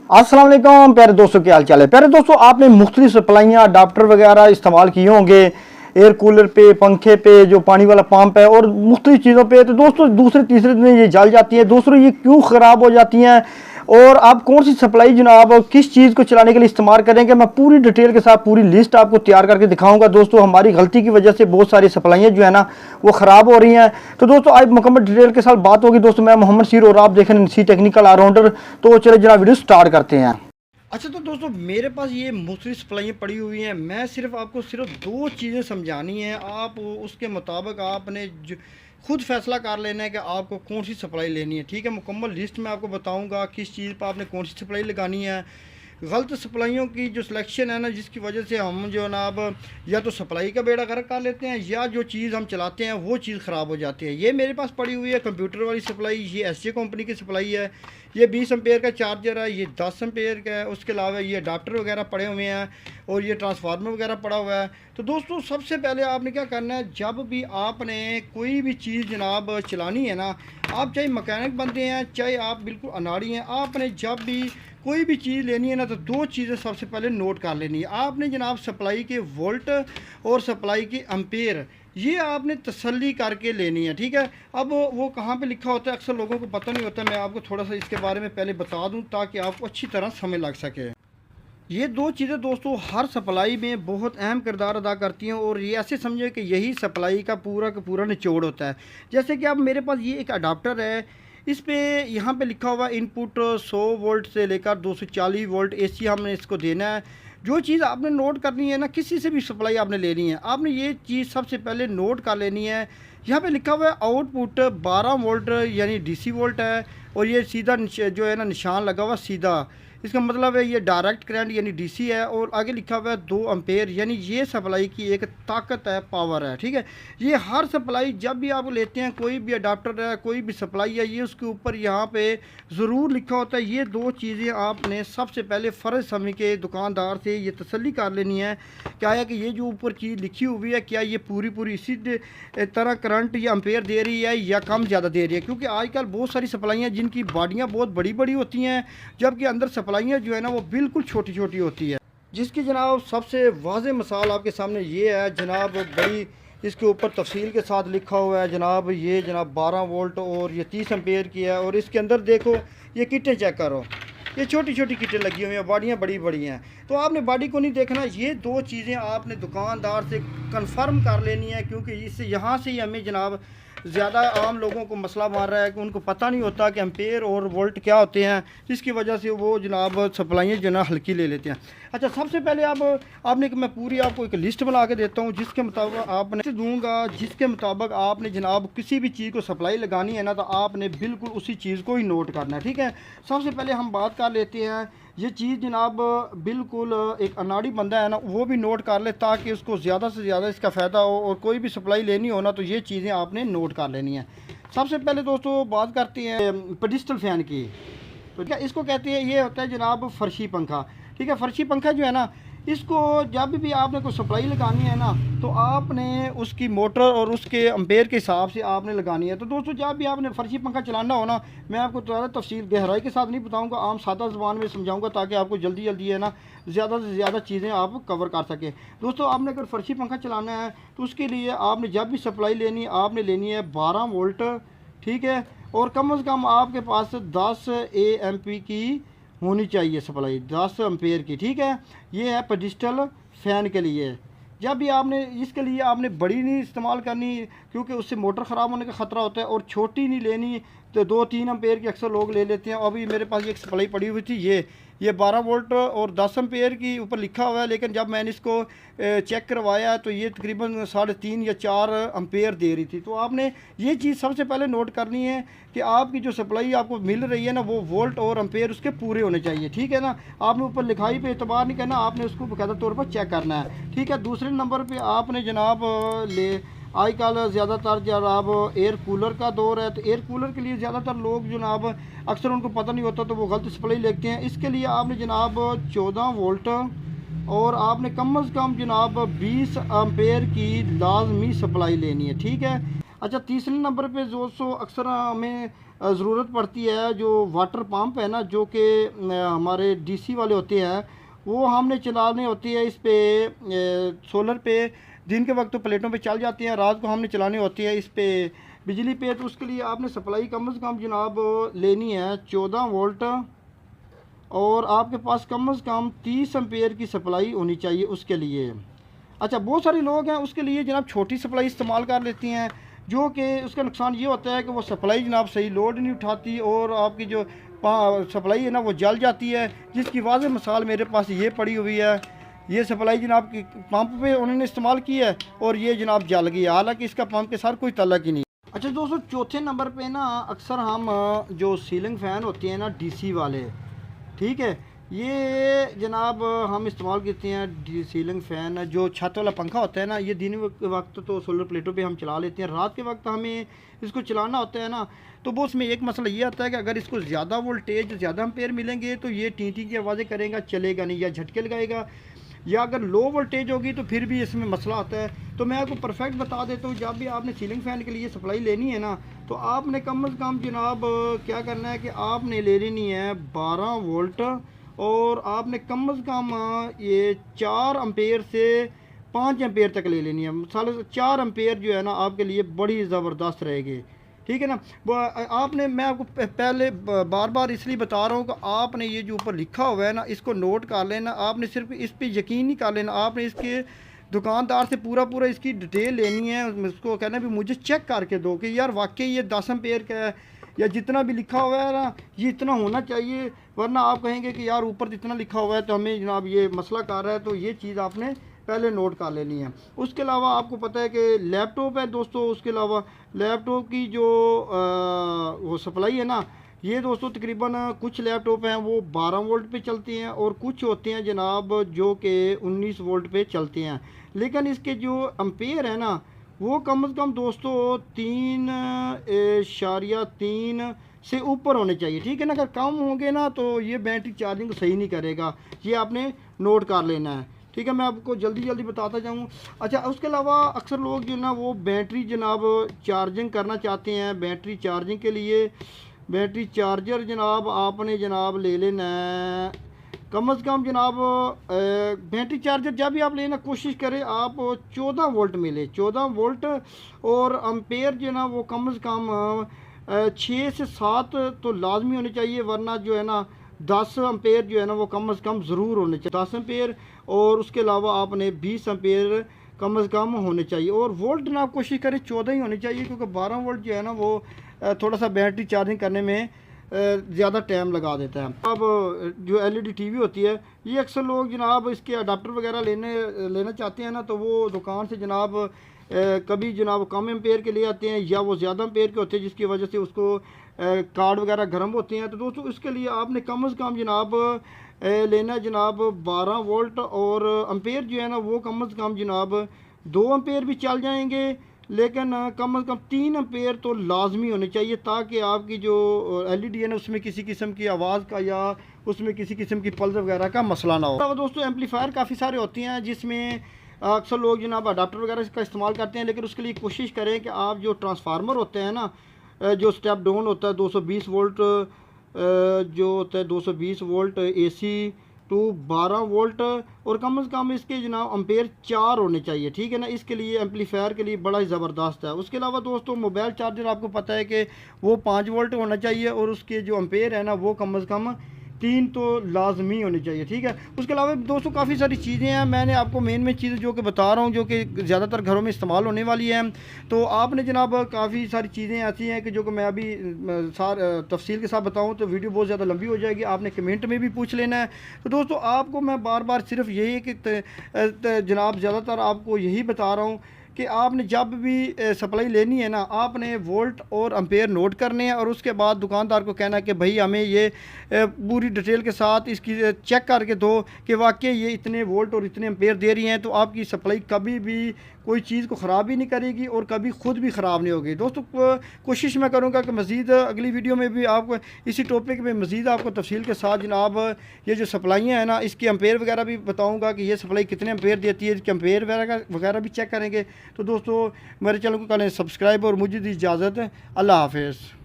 अस्सलाम वालेकुम प्यारे दोस्तों, क्या हाल चाल है। प्यारे दोस्तों, आपने मुख्तलिफ सप्लाइयाँ अडाप्टर वगैरह इस्तेमाल किए होंगे एयर कूलर पे, पंखे पे, जो पानी वाला पंप है और मुख्तलिफ चीज़ों पे। तो दोस्तों दूसरे तीसरे दिन ये जल जाती है। दोस्तों ये क्यों ख़राब हो जाती हैं और आप कौन सी सप्लाई जनाब किस चीज़ को चलाने के लिए इस्तेमाल करेंगे, मैं पूरी डिटेल के साथ पूरी लिस्ट आपको तैयार करके दिखाऊंगा। दोस्तों हमारी गलती की वजह से बहुत सारी सप्लाइयाँ जो है ना वो ख़राब हो रही हैं। तो दोस्तों आज मुकम्मल डिटेल के साथ बात होगी। दोस्तों मैं मोहम्मद सीर और आप देख रहे हैं सी टेक्निकल ऑलराउंडर। तो चले जनाब वीडियो स्टार्ट करते हैं। अच्छा तो दोस्तों मेरे पास ये मुख्तलिफ सप्लाइयाँ पड़ी हुई हैं। मैं सिर्फ आपको सिर्फ दो चीज़ें समझानी हैं। आप उसके मुताबिक आपने खुद फैसला कर लेना है कि आपको कौन सी सप्लाई लेनी है। ठीक है, मुकम्मल लिस्ट में आपको बताऊंगा किस चीज़ पर आपने कौन सी सप्लाई लगानी है। गलत सप्लाइयों की जो सिलेक्शन है ना, जिसकी वजह से हम जो है ना अब या तो सप्लाई का बेड़ा गर्क कर लेते हैं या जो चीज़ हम चलाते हैं वो चीज़ ख़राब हो जाती है। ये मेरे पास पड़ी हुई है कंप्यूटर वाली सप्लाई। ये एसजे कंपनी की सप्लाई है। ये 20 एम्पेयर का चार्जर है, ये 10 एम्पेयर का है। उसके अलावा ये अडाप्टर वगैरह पड़े हुए हैं और ये ट्रांसफार्मर वगैरह पड़ा हुआ है। तो दोस्तों सबसे पहले आपने क्या करना है, जब भी आपने कोई भी चीज़ जनाब चलानी है ना, आप चाहे मकैनिक बनते हैं चाहे आप बिल्कुल अनाड़ी हैं, आपने जब भी कोई भी चीज़ लेनी है ना तो दो चीज़ें सबसे पहले नोट कर लेनी है। आपने जनाब सप्लाई के वोल्ट और सप्लाई के एम्पेयर ये आपने तसल्ली करके लेनी है। ठीक है, अब वो कहाँ पे लिखा होता है अक्सर लोगों को पता नहीं होता। मैं आपको थोड़ा सा इसके बारे में पहले बता दूं ताकि आपको अच्छी तरह समझ लग सके। ये दो चीज़ें दोस्तों हर सप्लाई में बहुत अहम किरदार अदा करती हैं और ये ऐसे समझे कि यही सप्लाई का पूरा निचोड़ होता है। जैसे कि अब मेरे पास ये एक अडाप्टर है, इस पे यहाँ पे लिखा हुआ इनपुट 100 वोल्ट से लेकर 240 वोल्ट एसी हमने इसको देना है। जो चीज़ आपने नोट करनी है ना, किसी से भी सप्लाई आपने लेनी है, आपने ये चीज़ सबसे पहले नोट कर लेनी है। यहाँ पे लिखा हुआ है आउटपुट 12 वोल्ट यानी डीसी वोल्ट है और ये सीधा जो है ना निशान लगा हुआ सीधा, इसका मतलब है ये डायरेक्ट करंट यानी डीसी है। और आगे लिखा हुआ है 2 एम्पेयर यानी ये सप्लाई की एक ताकत है, पावर है। ठीक है, ये हर सप्लाई जब भी आप लेते हैं, कोई भी अडाप्टर है, कोई भी सप्लाई है, ये उसके ऊपर यहाँ पे ज़रूर लिखा होता है। ये दो चीज़ें आपने सबसे पहले फ़र्ज समझ के दुकानदार से ये तसल्ली कर लेनी है क्या है कि ये जो ऊपर चीज़ लिखी हुई है क्या ये पूरी इसी तरह करंट या एम्पेयर दे रही है या कम ज़्यादा दे रही है। क्योंकि आजकल बहुत सारी सप्लाइयाँ जिनकी बॉडियाँ बहुत बड़ी बड़ी होती हैं जबकि अंदर सप्लाइयाँ जो है ना वो बिल्कुल छोटी छोटी होती है। जिसकी जनाब सबसे वाज़ेह मिसाल आपके सामने ये है जनाब, बड़ी इसके ऊपर तफसील के साथ लिखा हुआ है जनाब, ये जनाब 12 वोल्ट और ये 30 एम्पेयर की है। और इसके अंदर देखो ये किटें चेक करो, ये छोटी छोटी किटें लगी हुई हैं, बॉडियाँ बड़ी बड़ी हैं। तो आपने बॉडी को नहीं देखना, ये दो चीज़ें आपने दुकानदार से कंफर्म कर लेनी है। क्योंकि इससे यहाँ से ही हमें जनाब ज़्यादा आम लोगों को मसला मार रहा है कि उनको पता नहीं होता कि एम्पेयर और वोल्ट क्या होते हैं, जिसकी वजह से वो जनाब सप्लाइयाँ जो ना हल्की ले लेते हैं। अच्छा सबसे पहले आपने मैं पूरी आपको एक लिस्ट बना के देता हूँ जिसके मुताबिक आपने दूंगा, जिसके मुताबिक आपने जनाब किसी भी चीज़ को सप्लाई लगानी है ना तो आपने बिल्कुल उसी चीज़ को ही नोट करना है। ठीक है, सबसे पहले हम बात कर लेते हैं ये चीज़ जनाब, बिल्कुल एक अनाड़ी बंदा है ना वो भी नोट कर ले ताकि उसको ज़्यादा से ज़्यादा इसका फ़ायदा हो। और कोई भी सप्लाई लेनी हो ना तो ये चीज़ें आपने नोट कर लेनी है। सबसे पहले दोस्तों बात करते हैं पेडिस्टल फ़ैन की। तो क्या इसको कहते हैं, ये होता है जनाब फर्शी पंखा। ठीक है, फर्शी पंखा जो है ना, इसको जब भी आपने कोई सप्लाई लगानी है ना तो आपने उसकी मोटर और उसके एम्पेयर के हिसाब से आपने लगानी है। तो दोस्तों जब भी आपने फर्शी पंखा चलाना हो ना, मैं आपको ज़्यादा तफसील गहराई के साथ नहीं बताऊंगा, आम सादा ज़बान में समझाऊंगा ताकि आपको जल्दी जल्दी है ना ज़्यादा से ज़्यादा चीज़ें आप कवर कर सकें। दोस्तों आपने अगर फर्शी पंखा चलाना है तो उसके लिए आपने जब भी सप्लाई लेनी आपने लेनी है 12 वोल्ट। ठीक है, और कम से कम आपके पास 10 AMP की होनी चाहिए सप्लाई, 10 एम्पेयर की। ठीक है, ये है पेडिस्टल फ़ैन के लिए। जब भी आपने इसके लिए आपने बड़ी नहीं इस्तेमाल करनी क्योंकि उससे मोटर ख़राब होने का ख़तरा होता है, और छोटी नहीं लेनी तो 2-3 एम्पेयर की अक्सर लोग ले लेते हैं। अभी मेरे पास एक सप्लाई पड़ी हुई थी, ये 12 वोल्ट और 10 एम्पेयर की ऊपर लिखा हुआ है, लेकिन जब मैंने इसको चेक करवाया तो ये तकरीबन 3.5 या 4 एम्पेयर दे रही थी। तो आपने ये चीज़ सबसे पहले नोट करनी है कि आपकी जो सप्लाई आपको मिल रही है ना वो वोल्ट और एम्पेयर उसके पूरे होने चाहिए। ठीक है ना, आपने ऊपर लिखाई पे एतबार नहीं करना, आपने उसको बाकायदा तौर पर चेक करना है। ठीक है, दूसरे नंबर पर आपने जनाब आजकल ज़्यादातर जनाब एयर कूलर का दौर है, तो एयर कूलर के लिए ज़्यादातर लोग जनाब अक्सर उनको पता नहीं होता तो वो गलत सप्लाई लेते हैं। इसके लिए आपने जनाब 14 वोल्ट और आपने कम से कम जनाब 20 एम्पेयर की लाजमी सप्लाई लेनी है। ठीक है, अच्छा तीसरे नंबर पे दोस्तों अक्सर हमें ज़रूरत पड़ती है, जो वाटर पंप है ना, जो कि हमारे डीसी वाले होते हैं, वो हमने चलाने होती है इस पे सोलर पे। दिन के वक्त तो प्लेटों पे चल जाती हैं, रात को हमने चलानी होती है इस पे बिजली पे। तो उसके लिए आपने सप्लाई कम से कम जनाब लेनी है 14 वोल्ट, और आपके पास कम से कम 30 एम्पेयर की सप्लाई होनी चाहिए उसके लिए। अच्छा, बहुत सारे लोग हैं उसके लिए जनाब छोटी सप्लाई इस्तेमाल कर लेती हैं, जो कि उसका नुकसान ये होता है कि वो सप्लाई जनाब सही लोड नहीं उठाती और आपकी जो सप्लाई है ना वो जल जाती है। जिसकी वाज़ेह मिसाल मेरे पास ये पड़ी हुई है, ये सप्लाई जनाब की पंप पे उन्होंने इस्तेमाल की है और ये जनाब जल गई है, हालांकि इसका पंप के साथ कोई तल्लक ही नहीं। अच्छा दोस्तों, चौथे नंबर पे ना अक्सर हम जो सीलिंग फ़ैन होती हैं ना डीसी वाले, ठीक है, ये जनाब हम इस्तेमाल करते हैं सीलिंग फ़ैन। जो छत वाला पंखा होता है ना, ये दिन वक्त तो सोलर प्लेटों पे हम चला लेते हैं, रात के वक्त हमें इसको चलाना होता है ना, तो वो उसमें एक मसला ये आता है कि अगर इसको ज़्यादा वोल्टेज ज़्यादा एम्पेयर मिलेंगे तो ये टी की आवाज़ें करेगा, चलेगा नहीं, या झटके लगाएगा, या अगर लो वोल्टेज होगी तो फिर भी इसमें मसला आता है। तो मैं आपको परफेक्ट बता देता हूँ, जब भी आपने सीलिंग फ़ैन के लिए सप्लाई लेनी है ना, तो आपने कम से कम जनाब क्या करना है कि आपने ले लेनी है 12 वोल्ट, और आपने कम से कम ये 4 एम्पेयर से 5 एम्पेयर तक ले लेनी है। मिसाल 4 एम्पेयर जो है ना आपके लिए बड़ी ज़बरदस्त रहेगी, ठीक है ना। वो आपने, मैं आपको पहले बार बार इसलिए बता रहा हूँ कि आपने ये जो ऊपर लिखा हुआ है ना, इसको नोट कर लेना। आपने सिर्फ इस पे यकीन नहीं कर लेना, आपने इसके दुकानदार से पूरा इसकी डिटेल लेनी है। उसको कहना भी मुझे चेक करके दो कि यार वाकई ये 10 एम्पेयर का है, या जितना भी लिखा हुआ है ना ये इतना होना चाहिए, वरना आप कहेंगे कि यार ऊपर जितना लिखा हुआ है तो हमें जनाब ये मसला कर रहा है। तो ये चीज़ आपने पहले नोट कर लेनी है। उसके अलावा आपको पता है कि लैपटॉप है दोस्तों, उसके अलावा लैपटॉप की जो वो सप्लाई है ना, ये दोस्तों तकरीबन कुछ लैपटॉप हैं वो 12 वोल्ट पे चलते हैं, और कुछ होते हैं जनाब जो कि 19 वोल्ट पे चलते हैं। लेकिन इसके जो एम्पेयर है ना वो कम से कम दोस्तों 3.3 से ऊपर होने चाहिए, ठीक है ना। अगर कम होंगे ना तो ये बैटरी चार्जिंग सही नहीं करेगा, ये आपने नोट कर लेना है, ठीक है। मैं आपको जल्दी बताता जाऊँ। अच्छा, उसके अलावा अक्सर लोग जो ना वो बैटरी जनाब चार्जिंग करना चाहते हैं। बैटरी चार्जिंग के लिए बैटरी चार्जर जनाब आपने जनाब ले लेना है कम से कम जनाब बैटरी चार्जर जब भी आप लेना कोशिश करें आप 14 वोल्ट मिले, 14 वोल्ट, और एम्पेयर जो है ना वो कम से कम 6 से 7 तो लाजमी होने चाहिए, वरना जो है ना 10 एम्पेयर जो है ना वो कम से कम ज़रूर होने चाहिए, 10 एम्पेयर। और उसके अलावा आपने 20 एम्पेयर कम से कम होने चाहिए, और वोल्ट ना आप कोशिश करें 14 ही होनी चाहिए, क्योंकि 12 वोल्ट जो है ना वो थोड़ा सा बैटरी चार्जिंग करने में ज़्यादा टाइम लगा देता है। अब जो एलईडी टीवी होती है, ये अक्सर लोग जनाब इसके अडाप्टर वगैरह लेना चाहते हैं ना, तो वो दुकान से जनाब कभी जनाब कम एम्पेयर के ले आते हैं, या वो ज़्यादा एम्पेयर के होते हैं जिसकी वजह से उसको कार्ड वगैरह गर्म होते हैं। तो दोस्तों इसके लिए आपने कम से कम जनाब लेना जनाब 12 वोल्ट, और एम्पेयर जो है ना वो कम से कम जनाब 2 एम्पेयर भी चल जाएंगे, लेकिन कम से कम 3 एम्पेयर तो लाजमी होने चाहिए, ताकि आपकी जो एलईडी है ना उसमें किसी किस्म की आवाज़ का या उसमें किसी किस्म की पल्स वगैरह का मसला ना हो। तो दोस्तों एम्पलीफायर काफ़ी सारे होते हैं जिसमें अक्सर लोग जनाब अडाप्टर वगैरह का इस्तेमाल करते हैं, लेकिन उसके लिए कोशिश करें कि आप जो ट्रांसफार्मर होते हैं ना, जो स्टेप डाउन होता है 220 वोल्ट, जो होता है 220 वोल्ट AC टू 12 वोल्ट, और कम से कम इसके जनाब एम्पेयर 4 होने चाहिए, ठीक है ना। इसके लिए एम्पलीफायर के लिए बड़ा ही ज़बरदस्त है। उसके अलावा दोस्तों मोबाइल चार्जर आपको पता है कि वो 5 वोल्ट होना चाहिए, और उसके जो एम्पेयर है ना वो कम से कम 3 तो लाजमी होनी चाहिए, ठीक है। उसके अलावा दोस्तों काफ़ी सारी चीज़ें हैं, मैंने आपको मेन चीज़ें जो कि बता रहा हूँ जो कि ज़्यादातर घरों में इस्तेमाल होने वाली हैं। तो आपने जनाब काफ़ी सारी चीज़ें ऐसी हैं कि जो कि मैं अभी तफसील के साथ बताऊँ तो वीडियो बहुत ज़्यादा लंबी हो जाएगी, आपने कमेंट में भी पूछ लेना है। तो दोस्तों आपको मैं बार बार सिर्फ यही कि जनाब ज़्यादातर आपको यही बता रहा हूँ कि आपने जब भी सप्लाई लेनी है ना, आपने वोल्ट और एम्पेयर नोट करने हैं, और उसके बाद दुकानदार को कहना है कि भाई हमें ये पूरी डिटेल के साथ इसकी चेक करके दो कि वाकई ये इतने वोल्ट और इतने एम्पेयर दे रही हैं, तो आपकी सप्लाई कभी भी कोई चीज़ को ख़राब ही नहीं करेगी और कभी ख़ुद भी ख़राब नहीं होगी। दोस्तों कोशिश मैं करूँगा कि मज़ीद अगली वीडियो में भी आपको इसी टॉपिक में मज़ीद आपको तफसील के साथ जनाब ये जो सप्लाइयाँ हैं ना इसकी एम्पेयर वगैरह भी बताऊँगा कि ये सप्लाई कितने एम्पेयर देती है, इसके एम्पेयर वगैरह भी चेक करेंगे। तो दोस्तों मेरे चैनल को करें सब्सक्राइब, और मुझे दी इजाज़त, अल्लाह हाफ़िज़।